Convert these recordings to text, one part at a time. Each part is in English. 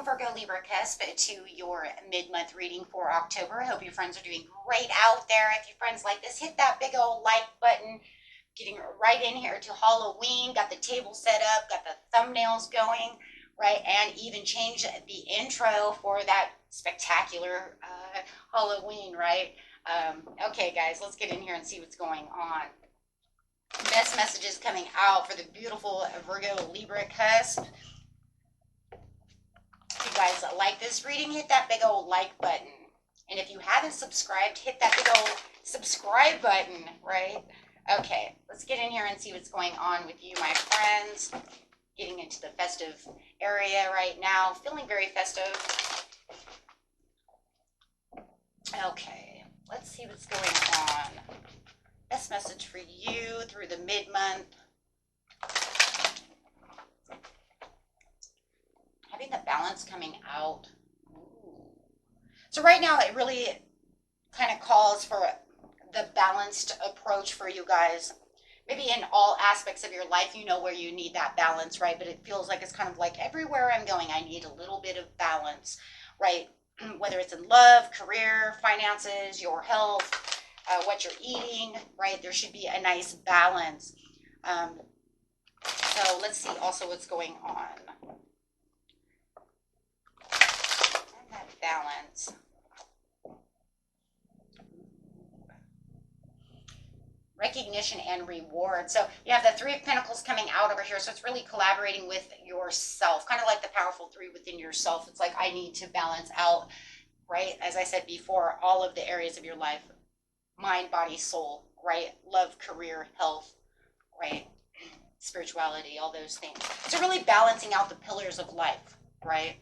welcome Virgo Libra Cusp to your mid-month reading for October. I hope your friends are doing great out there. If your friends like this, hit that big old like button. Getting right in here to Halloween. Got the table set up, got the thumbnails going, right? And even change the intro for that spectacular Halloween, right? Okay, guys, let's get in here and see what's going on. Best messages coming out for the beautiful Virgo Libra Cusp. If you guys like this reading, hit that big old like button. And if you haven't subscribed, hit that big old subscribe button, right? Okay, let's get in here and see what's going on with you, my friends. Getting into the festive area right now. Feeling very festive. Okay, let's see what's going on. Best message for you through the mid-month. Having the balance coming out. Ooh. So right now it really kind of calls for the balanced approach for you guys. Maybe in all aspects of your life, you know where you need that balance, right? But it feels like it's kind of like everywhere I'm going, I need a little bit of balance, right? Whether it's in love, career, finances, your health, what you're eating, right? There should be a nice balance. So let's see also what's going on. And that balance. Recognition and reward. So you have the Three of Pentacles coming out over here. So it's really collaborating with yourself, kind of like the powerful three within yourself. It's like, I need to balance out, right? As I said before, all of the areas of your life, mind, body, soul, right? Love, career, health, right? Spirituality, all those things. So really balancing out the pillars of life, right?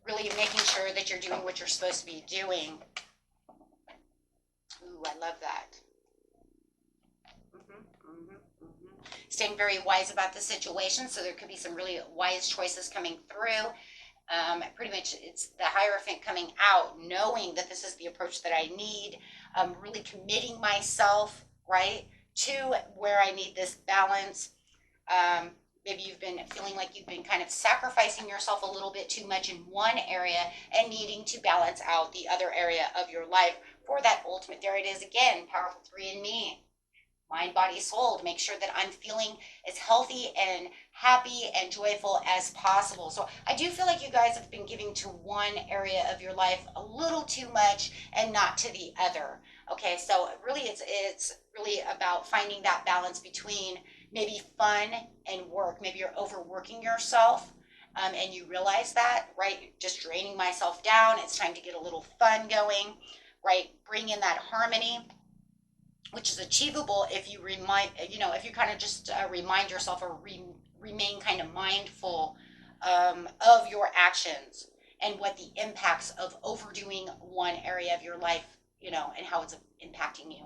Really making sure that you're doing what you're supposed to be doing. Ooh, I love that. Staying very wise about the situation, so there could be some really wise choices coming through. Pretty much it's the Hierophant coming out, knowing that this is the approach that I need, really committing myself, right, to where I need this balance. Maybe you've been feeling like you've been kind of sacrificing yourself a little bit too much in one area and needing to balance out the other area of your life for that ultimate. There it is again, powerful three in me. Mind, body, soul, to make sure that I'm feeling as healthy and happy and joyful as possible. So I do feel like you guys have been giving to one area of your life a little too much and not to the other. Okay, so really it's really about finding that balance between maybe fun and work. Maybe you're overworking yourself and you realize that, right? Just draining myself down. It's time to get a little fun going, right? Bring in that harmony, which is achievable if you if you kind of just remind yourself or remain kind of mindful of your actions and what the impacts of overdoing one area of your life, and how it's impacting you,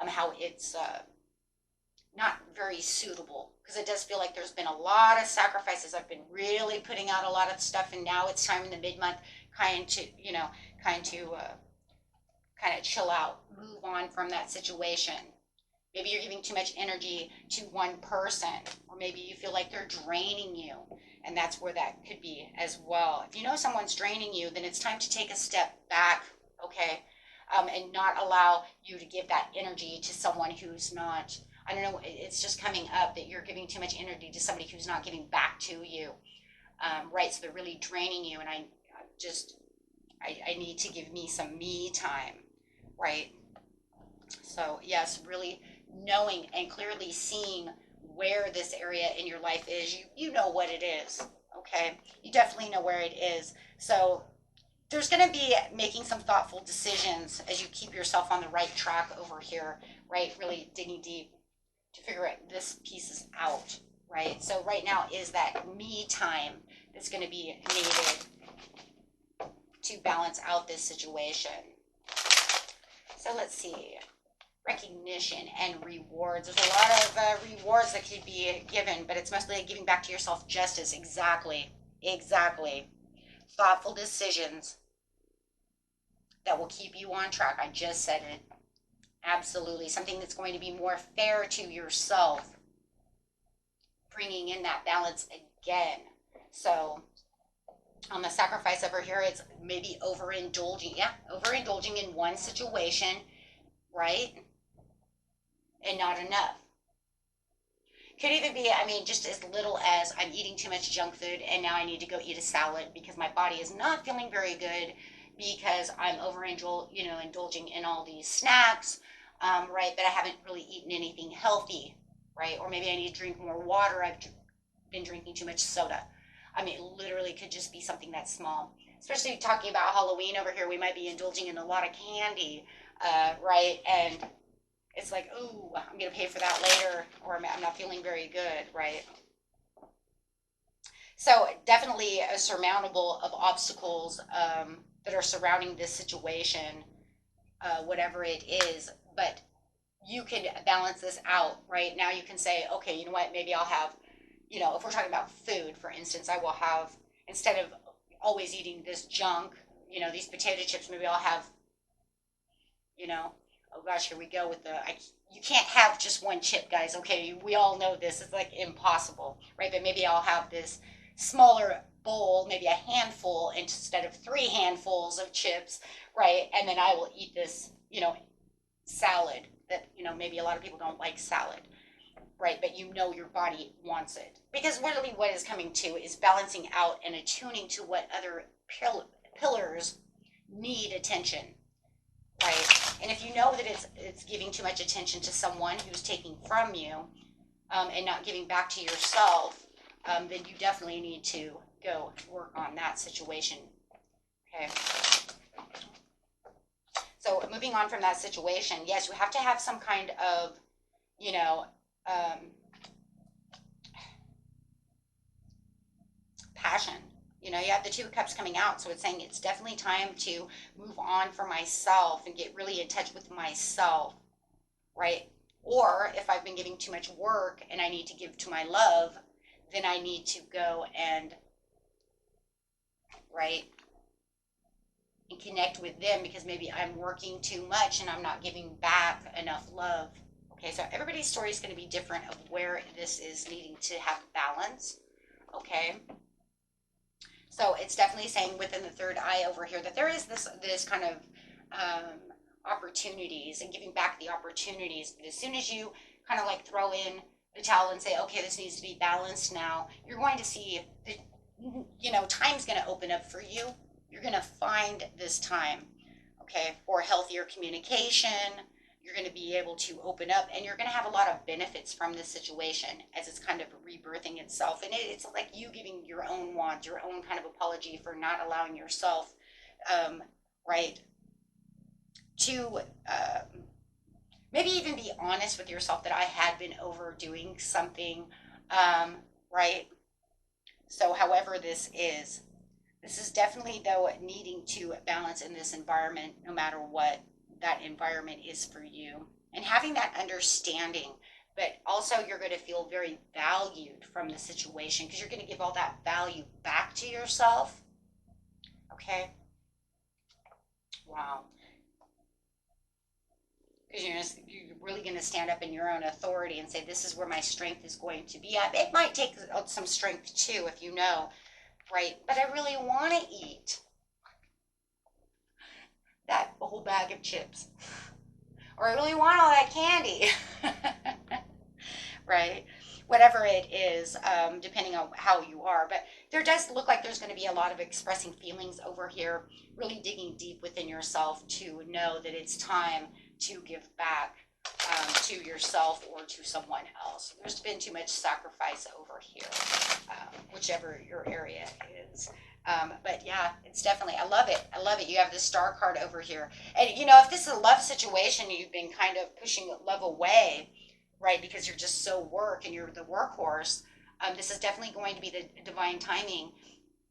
how it's not very suitable, because it does feel like there's been a lot of sacrifices. I've been really putting out a lot of stuff, and now it's time in the mid-month kind of chill out, move on from that situation. Maybe you're giving too much energy to one person, or maybe you feel like they're draining you, and that's where that could be as well. If you know someone's draining you, then it's time to take a step back, okay, and not allow you to give that energy to someone who's not, I don't know, it's just coming up that you're giving too much energy to somebody who's not giving back to you, right? So they're really draining you, and I need to give me some me time, right? So yes, really knowing and clearly seeing where this area in your life is. You know what it is, okay? You definitely know where it is. So there's going to be making some thoughtful decisions as you keep yourself on the right track over here, right? Really digging deep to figure out this pieces out, right? So right now is that me time that's going to be needed to balance out this situation. So let's see, recognition and rewards. There's a lot of rewards that could be given, but it's mostly giving back to yourself justice. Exactly. Thoughtful decisions that will keep you on track. I just said it. Absolutely. Something that's going to be more fair to yourself. Bringing in that balance again. So On the sacrifice over here, it's maybe overindulging. Yeah, overindulging in one situation, right? And not enough. Could even be, I mean, just as little as I'm eating too much junk food and now I need to go eat a salad because my body is not feeling very good because I'm indulging in all these snacks, right? But I haven't really eaten anything healthy, right? Or maybe I need to drink more water. I've been drinking too much soda. I mean, it literally could just be something that's small. Especially talking about Halloween over here, we might be indulging in a lot of candy, right? And it's like, ooh, I'm going to pay for that later, or I'm not feeling very good, right? So definitely a surmountable of obstacles that are surrounding this situation, whatever it is. But you can balance this out, right? Now you can say, okay, you know what? Maybe I'll have, if we're talking about food, for instance, I will have, instead of always eating this junk, these potato chips, maybe I'll have, oh gosh, here we go with you can't have just one chip, guys. Okay, we all know this. It's like impossible, right? But maybe I'll have this smaller bowl, maybe a handful instead of 3 handfuls of chips, right? And then I will eat this, salad that, maybe a lot of people don't like salad, right? But your body wants it. Because really what is coming to is balancing out and attuning to what other pillars need attention, right? And if you know that it's giving too much attention to someone who's taking from you, and not giving back to yourself, then you definitely need to go work on that situation. Okay. So moving on from that situation, yes, you have to have some kind of, you know, um, passion. You have the 2 cups coming out, so it's saying it's definitely time to move on for myself and get really in touch with myself, right? Or if I've been giving too much work and I need to give to my love, then I need to go and, right, and connect with them because maybe I'm working too much and I'm not giving back enough love. Okay, so everybody's story is going to be different of where this is needing to have balance. Okay. So it's definitely saying within the third eye over here that there is this kind of opportunities and giving back the opportunities. But as soon as you kind of like throw in the towel and say, okay, this needs to be balanced now, you're going to see that, time's going to open up for you. You're going to find this time, okay, for healthier communication. You're going to be able to open up and you're going to have a lot of benefits from this situation as it's kind of rebirthing itself. And it's like you giving your own want, your own kind of apology for not allowing yourself, right, to maybe even be honest with yourself that I had been overdoing something, right? So, however, this is definitely, though, needing to balance in this environment, no matter what that environment is for you, and having that understanding. But also, you're going to feel very valued from the situation because you're going to give all that value back to yourself. Okay? Wow. Because you're really going to stand up in your own authority and say, this is where my strength is going to be at. It might take some strength too, if you know, right? But I really want to eat that whole bag of chips. Or I really want all that candy. Right? Whatever it is, depending on how you are. But there does look like there's going to be a lot of expressing feelings over here, really digging deep within yourself to know that it's time to give back to yourself or to someone else. There's been too much sacrifice over here, whichever your area is. But yeah, it's definitely, I love it. I love it. You have the star card over here. And if this is a love situation, you've been kind of pushing love away, right? Because you're just so work and you're the workhorse. This is definitely going to be the divine timing,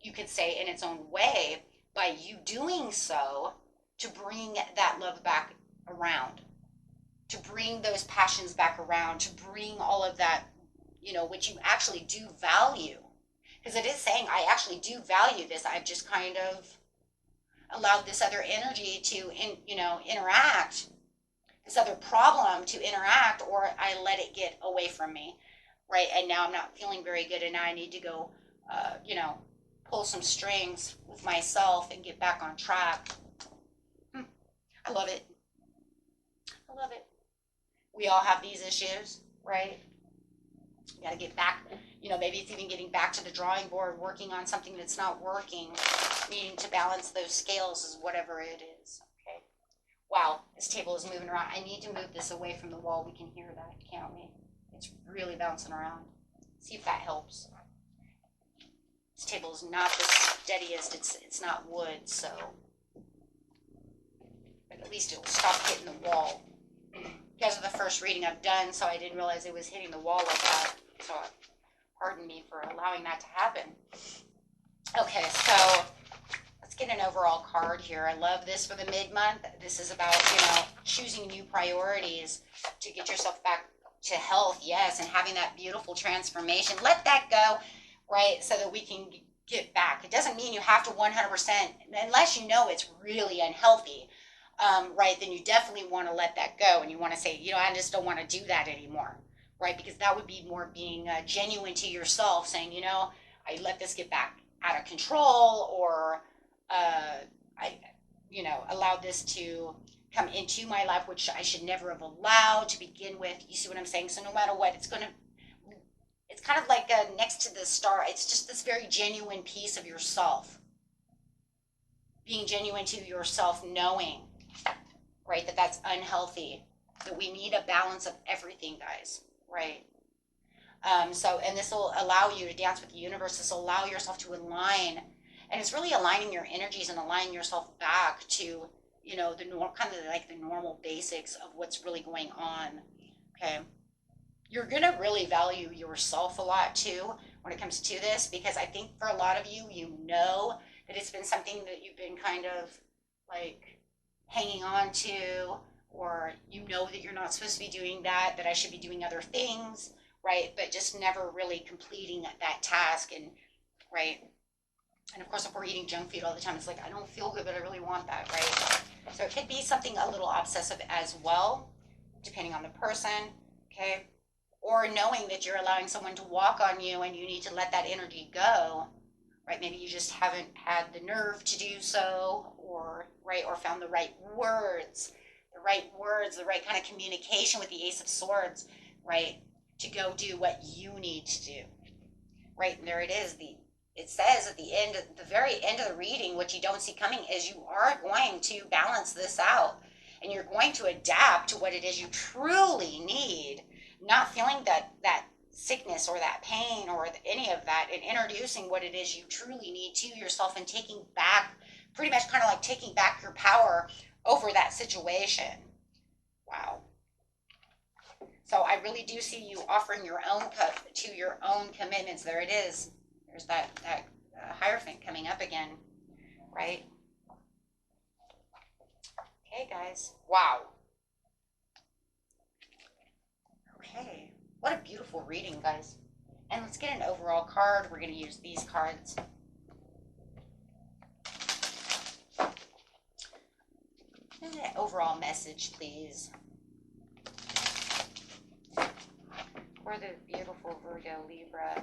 you could say, in its own way, by you doing so to bring that love back around, to bring those passions back around, to bring all of that, which you actually do value. Because it is saying, I actually do value this. I've just kind of allowed this other energy to, interact, this other problem to interact, or I let it get away from me, right? And now I'm not feeling very good, and now I need to go, pull some strings with myself and get back on track. I love it. I love it. We all have these issues, right? You got to get back, maybe it's even getting back to the drawing board, working on something that's not working, needing to balance those scales is whatever it is, okay? Wow, this table is moving around. I need to move this away from the wall. We can hear that, can't we? It's really bouncing around. See if that helps. This table is not the steadiest. It's not wood, so. But at least it will stop hitting the wall. You guys are the first reading I've done, so I didn't realize it was hitting the wall like that. So pardon me for allowing that to happen. Okay, so let's get an overall card here. I love this for the mid-month. This is about, choosing new priorities to get yourself back to health, yes, and having that beautiful transformation. Let that go, right, so that we can get back. It doesn't mean you have to 100%, unless you know it's really unhealthy. Right, then you definitely want to let that go, and you want to say, I just don't want to do that anymore, right? Because that would be more being genuine to yourself, saying, I let this get back out of control, or I allowed this to come into my life, which I should never have allowed to begin with. You see what I'm saying? So no matter what, it's kind of like next to the star. It's just this very genuine piece of yourself, being genuine to yourself, knowing, right, that's unhealthy, that we need a balance of everything, guys, right? And this will allow you to dance with the universe. This will allow yourself to align, and it's really aligning your energies and aligning yourself back to, the normal basics of what's really going on, okay? You're going to really value yourself a lot, too, when it comes to this, because I think for a lot of you, that it's been something that you've been kind of, hanging on to, or that you're not supposed to be doing that I should be doing other things, right? But just never really completing that task, and right. And of course, if we're eating junk food all the time, it's like, I don't feel good, but I really want that, right? So it could be something a little obsessive as well, depending on the person, okay? Or knowing that you're allowing someone to walk on you and you need to let that energy go, right? Maybe you just haven't had the nerve to do so, or found the right words, the right kind of communication with the Ace of Swords, right? To go do what you need to do, right? And there it is. It says at the very end of the reading, what you don't see coming is you are going to balance this out, and you're going to adapt to what it is you truly need, not feeling that sickness or that pain or any of that, and introducing what it is you truly need to yourself, and taking back, pretty much kind of like taking back your power over that situation. Wow. So I really do see you offering your own cup to your own commitments. There it is. There's that Hierophant coming up again, right? Okay, guys. Wow. Okay. What a beautiful reading, guys. And let's get an overall card. We're going to use these cards. And an overall message, please. For the beautiful Virgo, Libra.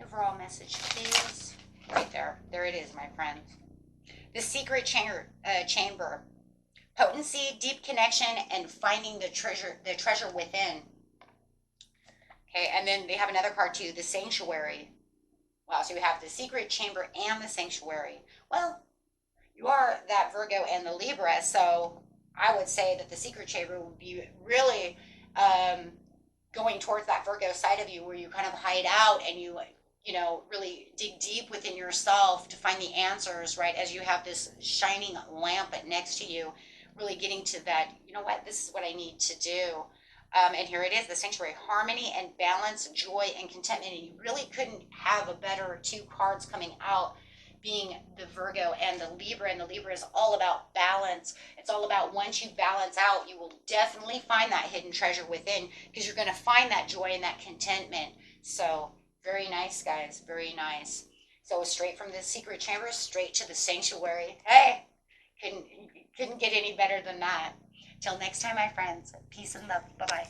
Overall message, please. Right there. There it is, my friends. The secret chamber. Potency, deep connection, and finding the treasure within. Okay, and then they have another card too, the sanctuary. Wow, so you have the secret chamber and the sanctuary. Well, you are that Virgo and the Libra, so I would say that the secret chamber would be really going towards that Virgo side of you, where you kind of hide out and you really dig deep within yourself to find the answers, right? As you have this shining lamp next to you, really getting to that, this is what I need to do. And here it is, the sanctuary, harmony and balance, joy and contentment. And you really couldn't have a better two cards coming out, being the Virgo and the Libra. And the Libra is all about balance. It's all about, once you balance out, you will definitely find that hidden treasure within, because you're going to find that joy and that contentment. So very nice, guys, very nice. So straight from the secret chamber, straight to the sanctuary. Hey, couldn't get any better than that. Till next time, my friends, peace and love. Bye-bye.